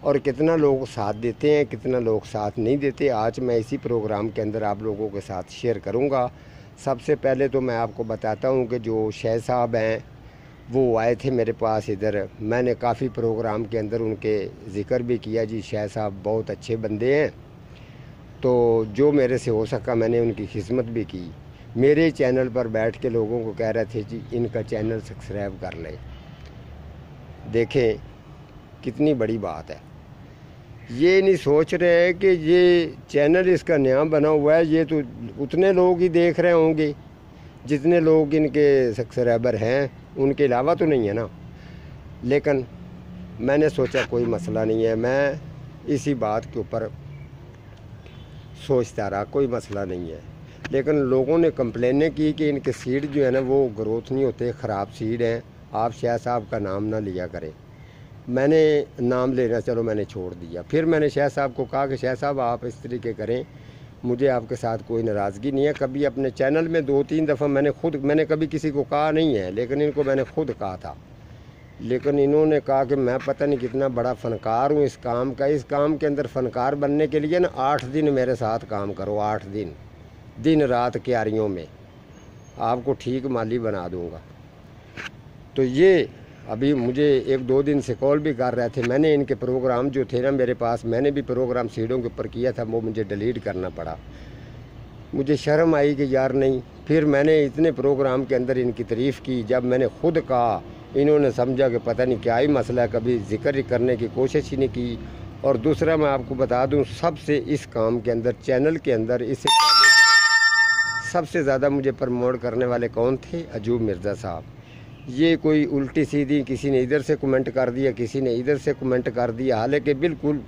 اور کتنا لوگ ساتھ دیتے ہیں، کتنا لوگ ساتھ نہیں دیتے، آج میں اسی پروگرام کے اندر آپ لوگوں کے ساتھ شیئر کروں گا۔ سب سے پہلے تو میں آپ کو بتاتا ہوں کہ جو شیخ صاحب ہیں وہ آئے تھے میرے پاس ادھر، میں نے کافی پروگرام کے اندر ان کے ذکر بھی کیا جی شیخ صاحب بہت اچھے بندے ہیں، تو جو میرے سے ہو سکا میں نے ان کی خدمت بھی کی۔ میرے چینل پر بیٹھ کے لوگوں کو کہہ رہے تھے جی ان کا چینل سبسکرائب کر لیں، دیکھیں کتنی بڑی بات ہے۔ یہ نہیں سوچ رہے ہیں کہ یہ چینل اس کا نیا بنا ہوا ہے، یہ تو اتنے لوگ ہی دیکھ رہے ہوں گے جتنے لوگ ان کے سبسکرائبر ہیں، ان کے علاوہ تو نہیں ہے نا۔ لیکن میں نے سوچا کوئی مسئلہ نہیں ہے، میں اسی بات کے اوپر سوچتا رہا کوئی مسئلہ نہیں ہے۔ لیکن لوگوں نے کمپلینیں کی کہ ان کے سیڈ جو ہے نا وہ گروتھ نہیں ہوتے، خراب سیڈ ہیں، آپ شیخ صاحب کا نام نہ لیا کریں۔ میں نے نام لینا چلو میں نے چھوڑ دیا۔ پھر میں نے شیخ صاحب کو کہا کہ شیخ صاحب آپ اس طریقے کریں، مجھے آپ کے ساتھ کوئی ناراضگی نہیں ہے۔ کبھی اپنے چینل میں 2-3 دفعہ میں نے کبھی کسی کو کہا نہیں ہے، لیکن ان کو میں نے خود کہا تھا، لیکن انہوں نے کہا کہ میں پتہ نہیں کتنا بڑا فنکار ہوں اس کام کے اندر فنکار بننے کے لیے نا 8 دن میرے ساتھ کام کرو، 8 دن رات کیاریوں میں آپ کو ٹھیک مالی بنا دوں گا۔ تو یہ ابھی مجھے 1-2 دن سے کال بھی کر رہے تھے، میں نے ان کے پروگرام جو تھے نا میرے پاس، میں نے بھی پروگرام سیڈوں کے اوپر کیا تھا، وہ مجھے ڈیلیٹ کرنا پڑا۔ مجھے شرم آئی کہ یار نہیں، پھر میں نے اتنے پروگرام کے اندر ان کی تعریف کی، جب میں نے خود کہا انہوں نے سمجھا کہ پتہ نہیں کیا ہی مسئلہ ہے، کبھی ذکر کرنے کی کوشش ہی نہیں کی۔ اور دوسرا میں آپ کو بتا دوں، سب سے اس کام کے اندر چینل کے اندر اس سے سب سے زیادہ مجھے پروموٹ کرنے والے کون تھے؟ ایوب مرزا صاحب۔ یہ کوئی الٹی سیدھی کسی نے ادھر سے کمنٹ کر دیا، کسی نے ادھر سے کمنٹ کر دیا، حالانکہ بالکل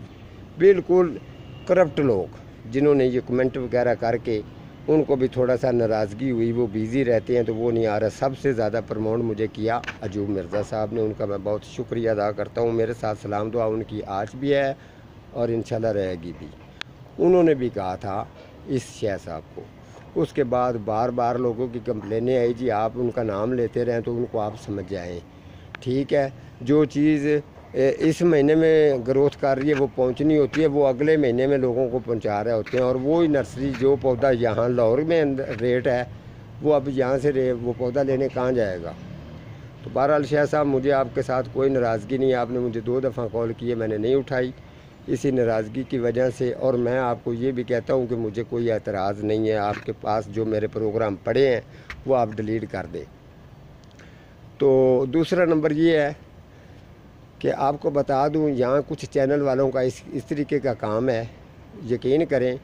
کرپٹ لوگ جنہوں نے یہ کمنٹ وغیرہ کر کے ان کو بھی تھوڑا سا ناراضگی ہوئی، وہ بیزی رہتے ہیں تو وہ نہیں آ رہا۔ سب سے زیادہ پروموٹ مجھے کیا ایوب مرزا صاحب نے، ان کا میں بہت شکریہ ادا کرتا ہوں۔ میرے ساتھ سلام دعا ان کی آج بھی ہے اور انشاءاللہ رہے گی بھی۔ انہوں نے بھی کہا تھا اس شیخ صاحب کو۔ اس کے بعد بار لوگوں کی کمپلینیں آئی جی آپ ان کا نام لیتے رہیں تو ان کو آپ سمجھ جائیں، ٹھیک ہے۔ جو چیز اس مہینے میں گروتھ کر رہی ہے وہ پہنچنی ہوتی ہے، وہ اگلے مہینے میں لوگوں کو پہنچا رہے ہوتے ہیں، اور وہی نرسری جو پودا یہاں لاہور میں ریٹ ہے وہ اب یہاں سے وہ پودا لینے کہاں جائے گا۔ تو بہرحال شیخ صاحب مجھے آپ کے ساتھ کوئی ناراضگی نہیں ہے، آپ نے مجھے 2 دفعہ کال کیے، میں نے نہیں اٹھائی اسی ناراضگی کی وجہ سے، اور میں آپ کو یہ بھی کہتا ہوں کہ مجھے کوئی اعتراض نہیں ہے، آپ کے پاس جو میرے پروگرام پڑے ہیں وہ آپ ڈیلیٹ کر دیں۔ تو دوسرا نمبر یہ ہے کہ آپ کو بتا دوں، یہاں کچھ چینل والوں کا اس طریقے کا کام ہے، یقین کریں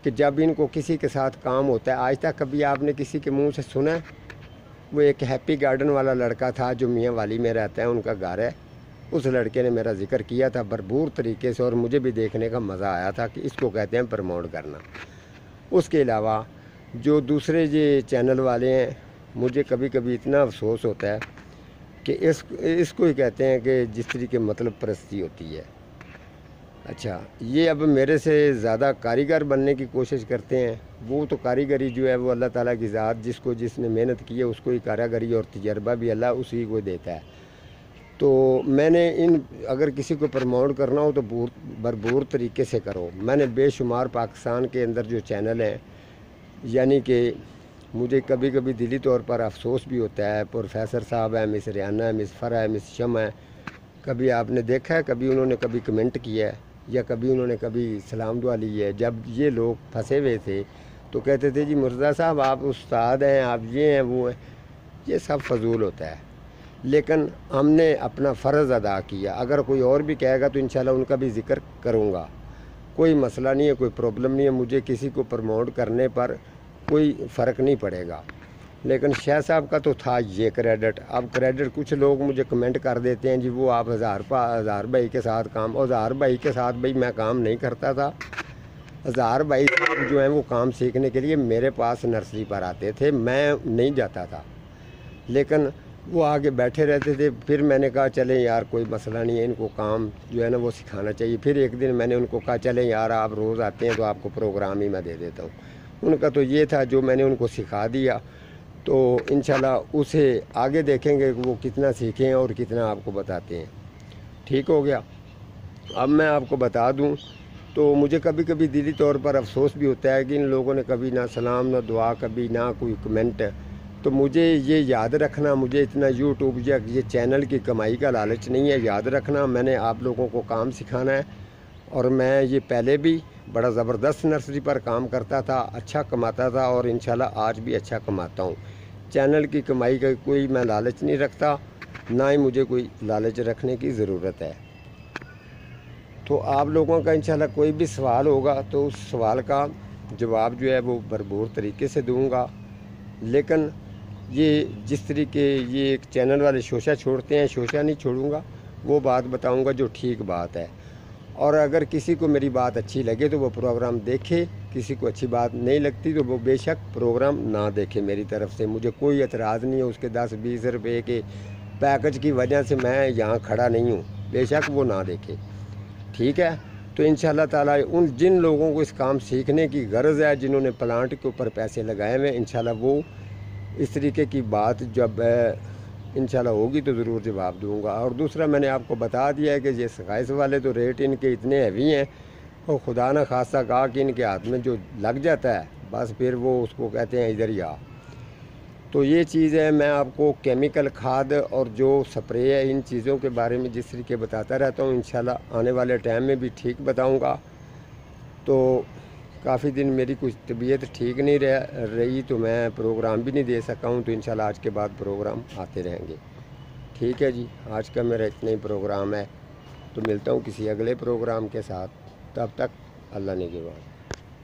کہ جب ان کو کسی کے ساتھ کام ہوتا ہے، آج تک کبھی آپ نے کسی کے منہ سے سنا ہے؟ وہ ایک ہیپی گارڈن والا لڑکا تھا جو میاں والی میں رہتا ہے، ان کا گھر ہے، اس لڑکے نے میرا ذکر کیا تھا بھرپور طریقے سے، اور مجھے بھی دیکھنے کا مزہ آیا تھا کہ اس کو کہتے ہیں پروموٹ کرنا۔ اس کے علاوہ جو دوسرے یہ چینل والے ہیں، مجھے کبھی کبھی اتنا افسوس ہوتا ہے کہ اس کو ہی کہتے ہیں کہ جس طریقے مطلب پرستی ہوتی ہے۔ اچھا، یہ اب میرے سے زیادہ کاریگر بننے کی کوشش کرتے ہیں، وہ تو کاریگری جو ہے وہ اللہ تعالیٰ کی ذات، جس نے محنت کی ہے اس کو ہی کاریگری اور تجربہ بھی اللہ اسی کو دیتا ہے۔ تو میں نے اگر کسی کو پروموٹ کرنا ہو تو بھرپور طریقے سے کرو۔ میں نے بے شمار پاکستان کے اندر جو چینل ہیں، یعنی کہ مجھے کبھی کبھی دلی طور پر افسوس بھی ہوتا ہے، پروفیسر صاحب ہیں، مس ریانہ ہے، مس فرا ہے، مس شمع ہے، کبھی آپ نے دیکھا ہے کبھی انہوں نے کبھی کمنٹ کیا ہے یا کبھی انہوں نے کبھی سلام دعا لی ہے؟ جب یہ لوگ پھنسے ہوئے تھے تو کہتے تھے جی مرزا صاحب آپ استاد ہیں، آپ یہ ہیں وہ ہیں، یہ سب فضول ہوتا ہے۔ لیکن ہم نے اپنا فرض ادا کیا، اگر کوئی اور بھی کہے گا تو انشاءاللہ ان کا بھی ذکر کروں گا، کوئی مسئلہ نہیں ہے، کوئی پرابلم نہیں ہے، مجھے کسی کو پروموٹ کرنے پر کوئی فرق نہیں پڑے گا۔ لیکن شیخ صاحب کا تو تھا یہ کریڈٹ۔ اب کریڈٹ کچھ لوگ مجھے کمنٹ کر دیتے ہیں جی وہ آپ ہزار بھائی کے ساتھ کام، اور ہزار بھائی کے ساتھ بھائی میں کام نہیں کرتا تھا۔ ہزار بھائی جو ہیں وہ کام سیکھنے کے لیے میرے پاس نرسری پر آتے تھے، میں نہیں جاتا تھا، لیکن وہ آگے بیٹھے رہتے تھے۔ پھر میں نے کہا چلیں یار کوئی مسئلہ نہیں ہے، ان کو کام جو ہے نا وہ سکھانا چاہیے۔ پھر ایک دن میں نے ان کو کہا چلیں یار آپ روز آتے ہیں تو آپ کو پروگرام ہی میں دے دیتا ہوں۔ ان کا تو یہ تھا، جو میں نے ان کو سکھا دیا تو انشاءاللہ اسے آگے دیکھیں گے کہ وہ کتنا سیکھیں اور کتنا آپ کو بتاتے ہیں۔ ٹھیک ہو گیا۔ اب میں آپ کو بتا دوں تو مجھے کبھی کبھی دلی طور پر افسوس بھی ہوتا ہے کہ ان لوگوں نے کبھی نہ سلام نہ دعا، کبھی نہ کوئی کمنٹ. تو مجھے یہ یاد رکھنا، مجھے اتنا یوٹیوب یا یہ چینل کی کمائی کا لالچ نہیں ہے. یاد رکھنا میں نے آپ لوگوں کو کام سکھانا ہے، اور میں یہ پہلے بھی بڑا زبردست نرسری پر کام کرتا تھا، اچھا کماتا تھا، اور انشاءاللہ آج بھی اچھا کماتا ہوں. چینل کی کمائی کا کوئی میں لالچ نہیں رکھتا، نہ ہی مجھے کوئی لالچ رکھنے کی ضرورت ہے. تو آپ لوگوں کا انشاءاللہ کوئی بھی سوال ہوگا تو اس سوال کا جواب جو ہے وہ بھرپور طریقے سے دوں گا. لیکن یہ جس طریقے یہ ایک چینل والے شوشہ چھوڑتے ہیں، شوشہ نہیں چھوڑوں گا، وہ بات بتاؤں گا جو ٹھیک بات ہے. اور اگر کسی کو میری بات اچھی لگے تو وہ پروگرام دیکھے، کسی کو اچھی بات نہیں لگتی تو وہ بے شک پروگرام نہ دیکھے. میری طرف سے مجھے کوئی اعتراض نہیں ہے. اس کے 10-20 روپے کے پیکج کی وجہ سے میں یہاں کھڑا نہیں ہوں، بے شک وہ نہ دیکھے. ٹھیک ہے؟ تو انشاءاللہ تعالیٰ جن لوگوں کو اس کام سیکھنے کی غرض ہے، جنہوں نے پلانٹ کے اوپر پیسے لگائے ہوئے، انشاءاللہ وہ اس طریقے کی بات جب انشاءاللہ ہوگی تو ضرور جواب دوں گا. اور دوسرا میں نے آپ کو بتا دیا ہے کہ یہ سکائس والے تو ریٹ ان کے اتنے ہیوی ہیں، اور خدا نہ خواستہ کہا کہ ان کے ہاتھ میں جو لگ جاتا ہے بس پھر وہ اس کو کہتے ہیں ادھر ہی آ. تو یہ چیز ہے، میں آپ کو کیمیکل کھاد اور جو سپرے ہے ان چیزوں کے بارے میں جس طریقے بتاتا رہتا ہوں، انشاءاللہ آنے والے ٹائم میں بھی ٹھیک بتاؤں گا. تو کافی دن میری کچھ طبیعت ٹھیک نہیں رہی تو میں پروگرام بھی نہیں دے سکا ہوں. تو انشاءاللہ آج کے بعد پروگرام آتے رہیں گے. ٹھیک ہے جی، آج کا میرا اتنا ہی پروگرام ہے. تو ملتا ہوں کسی اگلے پروگرام کے ساتھ. تب تک اللہ نگہبان.